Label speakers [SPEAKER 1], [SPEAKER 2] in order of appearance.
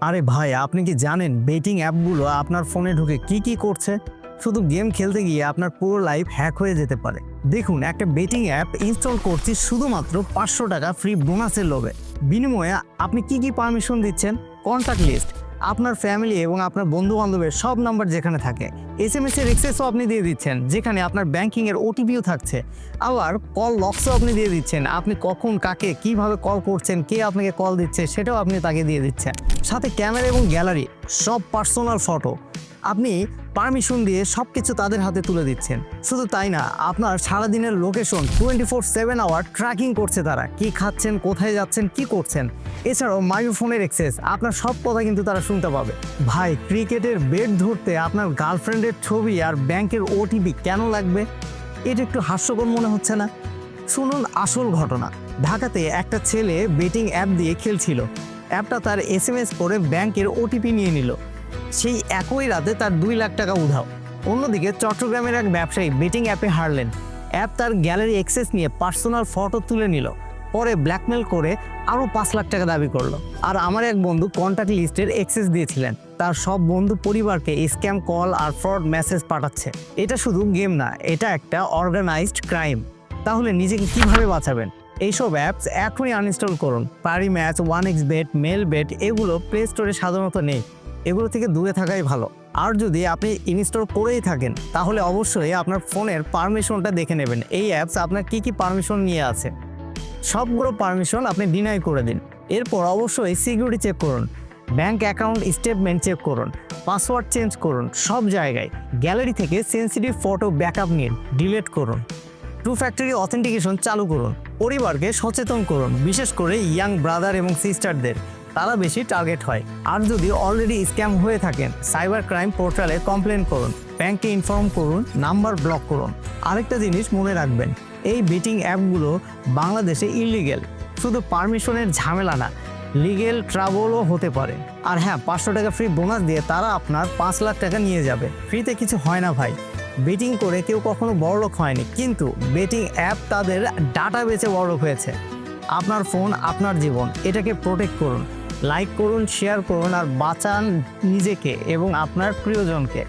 [SPEAKER 1] আরে ভাই, আপনি কি জানেন বেটিং অ্যাপগুলো আপনার ফোনে ঢুকে কি করছে? শুধু গেম খেলতে গিয়ে আপনার পুরো লাইফ হ্যাক হয়ে যেতে পারে। দেখুন, একটা বেটিং অ্যাপ ইনস্টল করছি শুধুমাত্র 500 টাকা ফ্রি বোনাসের লোভে। বিনিময়ে আপনি কি পারমিশন দিচ্ছেন? কন্ট্যাক্ট লিস্ট, আপনার ফ্যামিলি এবং আপনার বন্ধু বান্ধবের সব নাম্বার যেখানে থাকে। SMS এর অ্যাক্সেসও আপনি দিয়ে দিচ্ছেন, যেখানে আপনার ব্যাংকিংয়ের OTPও থাকছে। আবার কল লক্সও আপনি দিয়ে দিচ্ছেন, আপনি কখন কাকে কিভাবে কল করছেন, কে আপনাকে কল দিচ্ছে সেটাও আপনি তাকে দিয়ে দিচ্ছেন। সাথে ক্যামেরা এবং গ্যালারি, সব পার্সোনাল ফটো আপনি পারমিশন দিয়ে সব কিছু তাদের হাতে তুলে দিচ্ছেন। শুধু তাই না, আপনার সারাদিনের লোকেশন 24/7 আওয়ার ট্র্যাকিং করছে তারা, কি খাচ্ছেন, কোথায় যাচ্ছেন, কি করছেন। এছাড়াও মাইক্রোফোনের অ্যাক্সেস, আপনার সব কথা কিন্তু তারা শুনতে পাবে। ভাই, ক্রিকেটের বেট ধরতে আপনার গার্লফ্রেন্ডের ছবি আর ব্যাংকের OTP কেন লাগবে? এটা একটু হাস্যকর মনে হচ্ছে না? শুনুন আসল ঘটনা। ঢাকাতে একটা ছেলে বেটিং অ্যাপ দিয়ে খেলছিল। অ্যাপটা তার SMS করে ব্যাংকের OTP নিয়ে নিল। সেই একই রাতে তার 2 লাখ টাকা উধাও। অন্যদিকে চট্টগ্রামের এক ব্যবসায়ী বেটিং অ্যাপে হারলেন। অ্যাপ তার গ্যালারি অ্যাক্সেস নিয়ে পার্সোনাল ফটো তুলে নিল, পরে ব্ল্যাকমেল করে আরও 5 লাখ টাকা দাবি করলো। আর আমার এক বন্ধু কন্ট্যাক্ট লিস্টের অ্যাক্সেস দিয়েছিলেন, তার সব বন্ধু পরিবারকে স্ক্যাম কল আর ফ্রড মেসেজ পাঠাচ্ছে। এটা শুধু গেম না, এটা একটা অর্গানাইজড ক্রাইম। তাহলে নিজেকে কিভাবে বাঁচাবেন? এইসব অ্যাপস এখনই আনইনস্টল করুন। পারি ম্যাচ, 1xBet, মেলবেট এগুলো প্লে স্টোরে সাধারণত নেই। এগুলো থেকে দূরে থাকাই ভালো। আর যদি আপনি ইনস্টল করেই থাকেন, তাহলে অবশ্যই আপনার ফোনের পারমিশনটা দেখে নেবেন। এই অ্যাপস আপনার কি পারমিশন নিয়ে আছে, সবগুলো পারমিশন আপনি ডিনাই করে দিন। এরপর অবশ্যই সিকিউরিটি চেক করুন, ব্যাংক অ্যাকাউন্ট স্টেটমেন্ট চেক করুন, পাসওয়ার্ড চেঞ্জ করুন সব জায়গায়। গ্যালারি থেকে সেন্সিটিভ ফটো ব্যাকআপ নিন, ডিলিট করুন। 2 ফ্যাক্টরি অথেন্টিকেশন চালু করুন। পরিবারকে সচেতন করুন, বিশেষ করে ইয়াং ব্রাদার এবং সিস্টারদের, তারা বেশি টার্গেট হয়। আর যদি অলরেডি স্ক্যাম হয়ে থাকেন, সাইবার ক্রাইম পোর্টালে কমপ্লেন করুন, ব্যাংকে ইনফর্ম করুন, নাম্বার ব্লক করুন। আরেকটা জিনিস মনে রাখবেন, এই বেটিং অ্যাপগুলো বাংলাদেশে ইলিগেল। শুধু পারমিশনের ঝামেলা না, লিগেল ট্রাবলও হতে পারে। আর হ্যাঁ, 500 টাকা ফ্রি বোনাস দিয়ে তারা আপনার 5 লাখ টাকা নিয়ে যাবে। ফ্রিতে কিছু হয় না ভাই। বেটিং করে কেউ কখনো বড়লোক হয়নি, কিন্তু বেটিং অ্যাপ তাদের ডাটা বেচে বড়লোক হয়েছে। আপনার ফোন, আপনার জীবন, এটাকে প্রোটেক্ট করুন। লাইক করুন, শেয়ার করুন আর বাঁচান নিজেকে এবং আপনার প্রিয়জনকে।